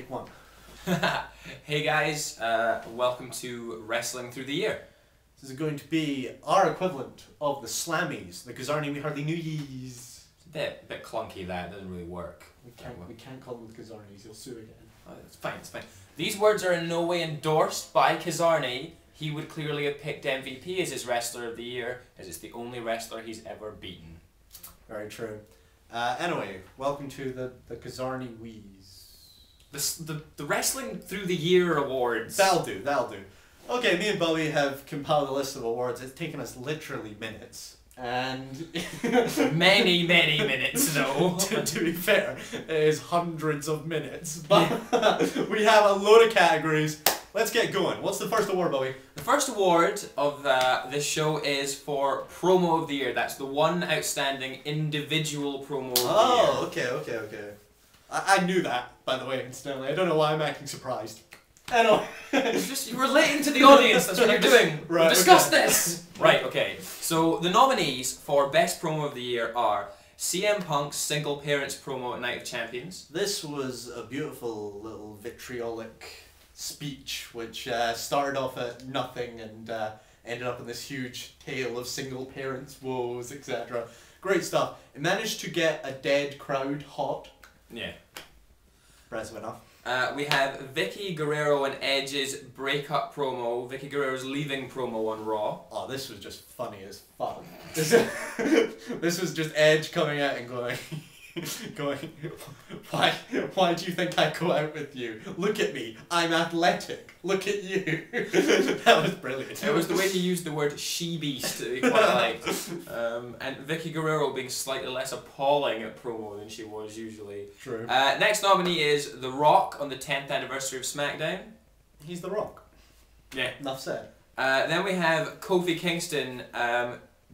take one. Hey guys, welcome to Wrestling Through the Year. This is going to be our equivalent of the Slammies, the Kazarni we hardly knew yees. It's a bit clunky, that doesn't really work. We can't call them the Kazarnis, you'll sue again. Oh, it's fine, it's fine. These words are in no way endorsed by Kazarni. He would clearly have picked MVP as his Wrestler of the Year, as it's the only wrestler he's ever beaten. Very true. Anyway, welcome to the Kazarni Wheeze. The Wrestling Through the Year awards. That'll do, that'll do. Okay, me and Bobby have compiled a list of awards. It's taken us literally minutes. And many minutes though. to be fair, it is hundreds of minutes. But we have a load of categories. Let's get going. What's the first award, Bobby? The first award of this show is for Promo of the Year. That's the one outstanding individual promo of the year. Oh, okay. I knew that, by the way, incidentally. I don't know why I'm acting surprised. I know. You're relating to the audience, that's what you're doing. Right, Discuss this! Right, okay. So, the nominees for Best Promo of the Year are CM Punk's Single Parents promo at Night of Champions. This was a beautiful little vitriolic speech, which started off at nothing and ended up in this huge tale of single parents' woes, etc. Great stuff. It managed to get a dead crowd hot. Yeah. Impressive enough. We have Vickie Guerrero and Edge's breakup promo, Vickie Guerrero's leaving promo on Raw. Oh, this was just funny as fuck. This was just Edge coming out and going, why do you think I go out with you? Look at me, I'm athletic. Look at you. That was brilliant. It was the way he used the word she-beast that he quite liked. And Vickie Guerrero being slightly less appalling at promo than she was usually. True. Next nominee is The Rock on the 10th anniversary of Smackdown. He's The Rock. Yeah. Enough said. Then we have Kofi Kingston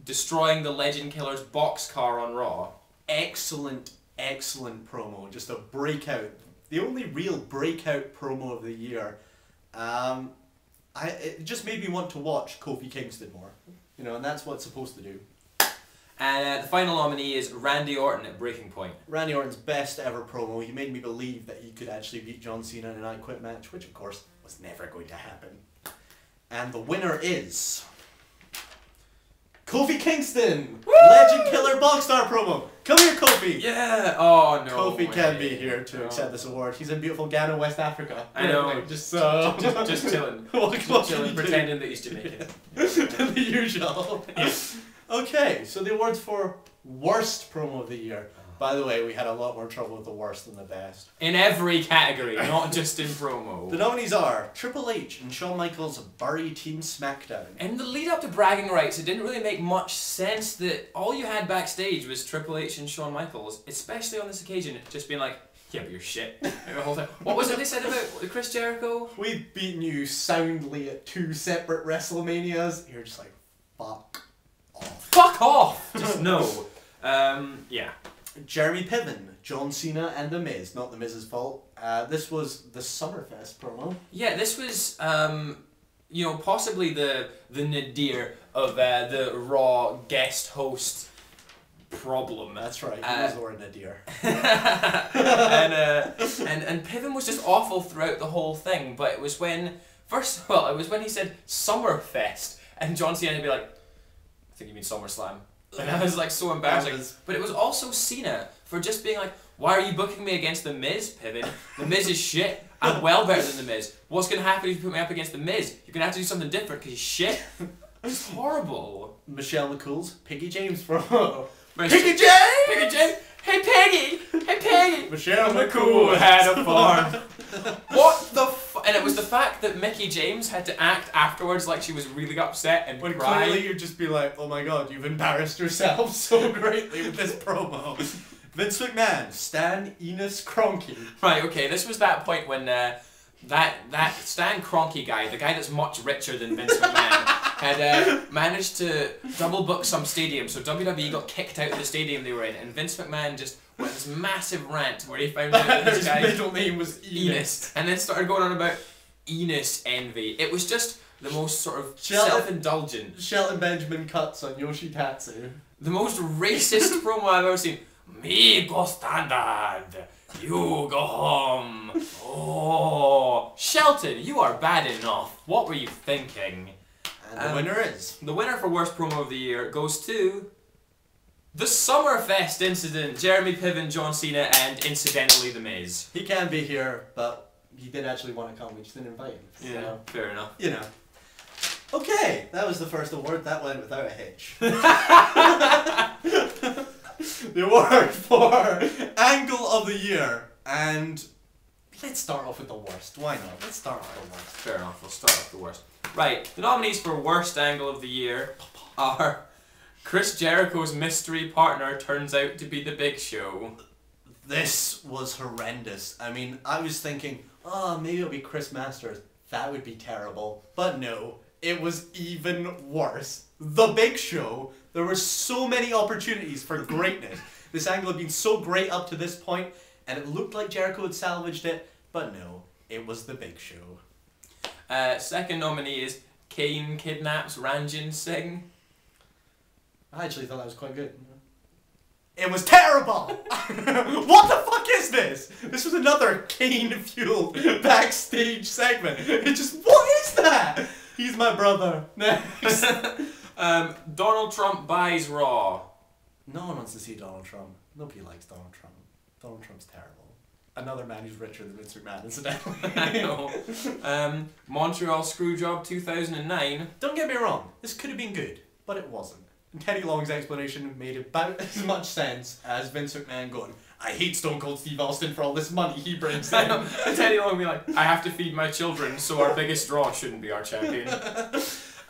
destroying the Legend Killer's boxcar on Raw. Excellent promo. Just a breakout. The only real breakout promo of the year. It just made me want to watch Kofi Kingston more. You know, and that's what it's supposed to do. And the final nominee is Randy Orton at Breaking Point. Randy Orton's best ever promo. He made me believe that he could actually beat John Cena in an I Quit match, which of course was never going to happen. And the winner is Kofi Kingston! Woo! Legend Killer Boxstar promo! Come here, Kofi! Yeah! Oh, no Kofi way. can be here to accept this award. He's in beautiful Ghana, West Africa. I know. Just chilling. What chilling, pretending that he's Jamaican. The usual. Yeah. Okay, so the awards for worst promo of the year. By the way, we had a lot more trouble with the worst than the best. In every category, not just in promo. The nominees are Triple H and Shawn Michaels' Bury Team Smackdown. In the lead up to bragging rights, it didn't really make much sense that all you had backstage was Triple H and Shawn Michaels, especially on this occasion, just being like, yeah, but you're shit. The whole time. What was it they said about Chris Jericho? We've beaten you soundly at 2 separate WrestleManias. You're just like, fuck off. Fuck off! Just no. Yeah. Jeremy Piven, John Cena and The Miz. Not The Miz's fault. This was the Summerfest promo. Yeah, this was, you know, possibly the nadir of the Raw guest host problem. That's right, he was Lord Nadir. and Piven was just awful throughout the whole thing, but it was when, first of all, it was when he said Summerfest, and John Cena would be like, I think you mean SummerSlam. And I was like so embarrassing. But it was also Cena for just being like, why are you booking me against The Miz, Piven? The Miz is shit. I'm well better than The Miz. What's going to happen if you put me up against The Miz? You're going to have to do something different because he's shit. It's horrible. Michelle McCool's Piggie James promo. Piggie James! Piggie James! Hey Piggy! Hey Piggy! Michelle McCool had a farm. What the and it was the fact that Mickie James had to act afterwards like she was really upset and when cry. Clearly you'd just be like, oh my god, you've embarrassed yourself so greatly with this promo. Vince McMahon, Stan Enis Kroenke. Right, okay, this was that point when that Stan Kroenke guy, the guy that's much richer than Vince McMahon, had managed to double book some stadium, so WWE got kicked out of the stadium they were in, and Vince McMahon just went this massive rant where he found out that his middle name was Enis, and then started going on about Enis envy. It was just the most sort of self-indulgent. Shelton Benjamin cuts on Yoshi Tatsu. The most racist promo I've ever seen. Me go standard. You go home. Oh, Shelton, you are bad enough. What were you thinking? And the winner is? The winner for worst promo of the year goes to the Summerfest incident. Jeremy Piven, John Cena, and incidentally The Miz. He can be here, but he did actually want to come. We just didn't invite him. So, Yeah, fair enough. you know. Okay, that was the first award. That went without a hitch. The award for Angle of the Year. And let's start off with the worst. Why not? Let's start off with the worst. Fair enough, we'll start with the worst. Right, the nominees for worst angle of the year are Chris Jericho's mystery partner turns out to be the Big Show. This was horrendous. I mean, I was thinking, oh, maybe it'll be Chris Masters. That would be terrible. But no, it was even worse. The Big Show. There were so many opportunities for greatness. This angle had been so great up to this point, and it looked like Jericho had salvaged it, but no, it was the Big Show. Second nominee is Kane kidnaps Ranjin Singh. I actually thought that was quite good. It was terrible! What the fuck is this? This was another Kane-fueled backstage segment. It just, what is that? He's my brother. Next. Donald Trump buys Raw. No one wants to see Donald Trump. Nobody likes Donald Trump. Donald Trump's terrible. Another man who's richer than Vince McMahon, incidentally. I know. Montreal Screwjob 2009. Don't get me wrong, this could have been good, but it wasn't. And Teddy Long's explanation made about as much sense as Vince McMahon going, I hate Stone Cold Steve Austin for all this money he brings in. And Teddy Long would be like, I have to feed my children, so our biggest draw shouldn't be our champion.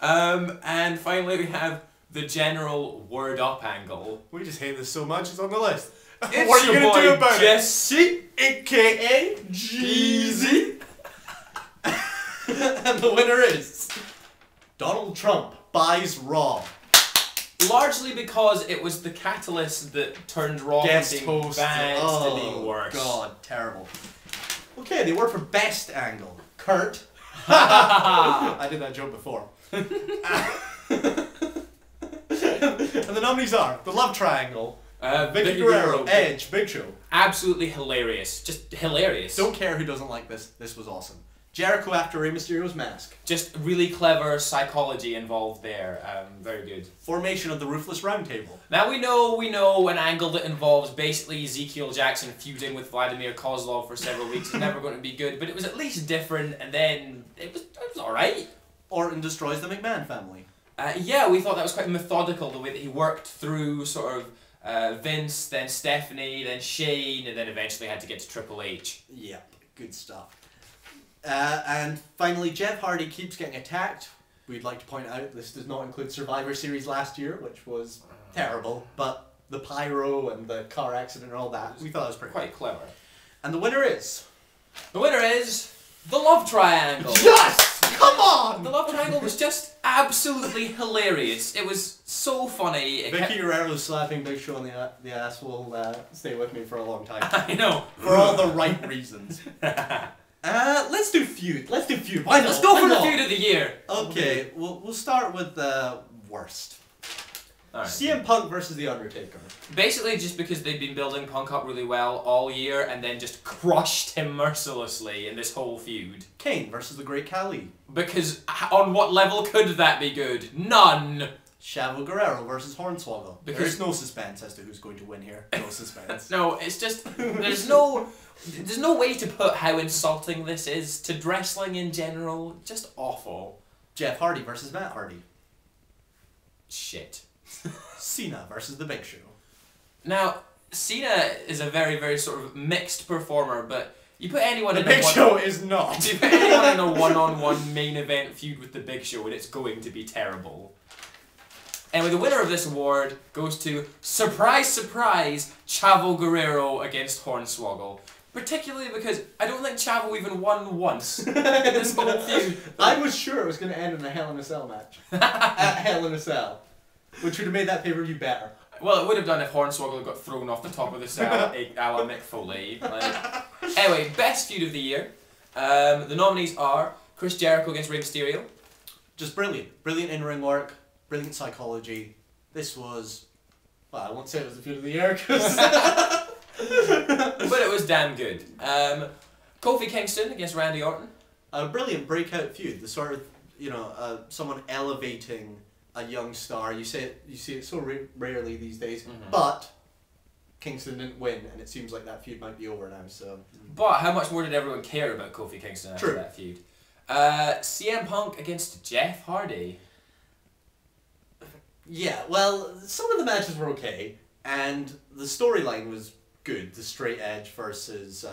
And finally we have the general word up angle. We just hate this so much, it's on the list. It's what are you your going to boy do about Jesse, it? AKA Jeezy. And the winner is Donald Trump buys Raw. Largely because it was the catalyst that turned Raw from being bad to being worse. God, terrible. Okay, the award for best angle. Kurt. I did that joke before. And the nominees are the Love Triangle, Vickie Guerrero Edge, Big Show. Absolutely hilarious. Just hilarious. Don't care who doesn't like this. This was awesome. Jericho after Rey Mysterio's mask. Just really clever psychology involved there. Very good. Formation of the Ruthless Roundtable. Now we know an angle that involves basically Ezekiel Jackson feuding with Vladimir Kozlov for several weeks is never going to be good, but it was at least different, and then it was alright. Orton destroys the McMahon family. Yeah, we thought that was quite methodical, the way that he worked through sort of Vince, then Stephanie, then Shane, and then eventually had to get to Triple H. Yep, good stuff. And finally, Jeff Hardy keeps getting attacked. We'd like to point out this does not include Survivor Series last year, which was terrible, but the pyro and the car accident and all that, we thought it was pretty quite clever. And the winner is? The winner is the Love Triangle. Yes! Come on! The Love Triangle was just absolutely hilarious. It was so funny. Vickie Guerrero slapping Big Show on the ass will stay with me for a long time. I know. For all the right reasons. Let's do feud. Let's do feud. Why not? Let's go for the feud of the year. Okay, we'll start with the worst. Right. CM Punk versus The Undertaker. Basically just because they've been building Punk up really well all year and then just crushed him mercilessly in this whole feud. Kane versus the Great Khali. Because on what level could that be good? None. Chavo Guerrero versus Hornswoggle. There's no suspense as to who's going to win here. No suspense. No, it's just there's no way to put how insulting this is to wrestling in general. Just awful. Jeff Hardy versus Matt Hardy. Shit. Cena versus the Big Show. Now, Cena is a very, very sort of mixed performer, but you put anyone in a Big Show is not. You put anyone in a one-on-one main event feud with the Big Show, and it's going to be terrible. Anyway, the winner of this award goes to, surprise, surprise, Chavo Guerrero against Hornswoggle. Particularly because I don't think Chavo even won once in this whole feud. I was sure it was going to end in a Hell in a Cell match. At Hell in a Cell. Which would have made that pay-per-view better. Well, it would have done if Hornswoggle got thrown off the top of the cell, a la Mick Foley. Anyway, best feud of the year. The nominees are Chris Jericho against Rey Mysterio. Just brilliant. Brilliant in-ring work. Brilliant psychology. This was... Well, I won't say it was the feud of the year, because... But it was was damn good. Kofi Kingston against Randy Orton. A brilliant breakout feud. The sort of, you know, someone elevating a young star. You see it so rarely these days. But Kingston didn't win, and it seems like that feud might be over now. So. But how much more did everyone care about Kofi Kingston after that feud? CM Punk against Jeff Hardy. Yeah, well, some of the matches were okay, and the storyline was good. The straight edge versus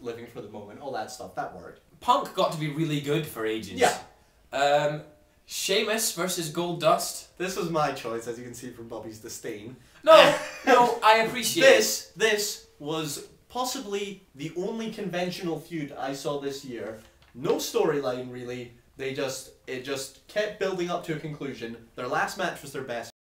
living for the moment, all that stuff, that worked. Punk got to be really good for ages. Yeah. Sheamus versus Goldust. This was my choice, as you can see from Bobby's disdain. No, no, I appreciate it. This was possibly the only conventional feud I saw this year. No storyline, really. It just kept building up to a conclusion. Their last match was their best.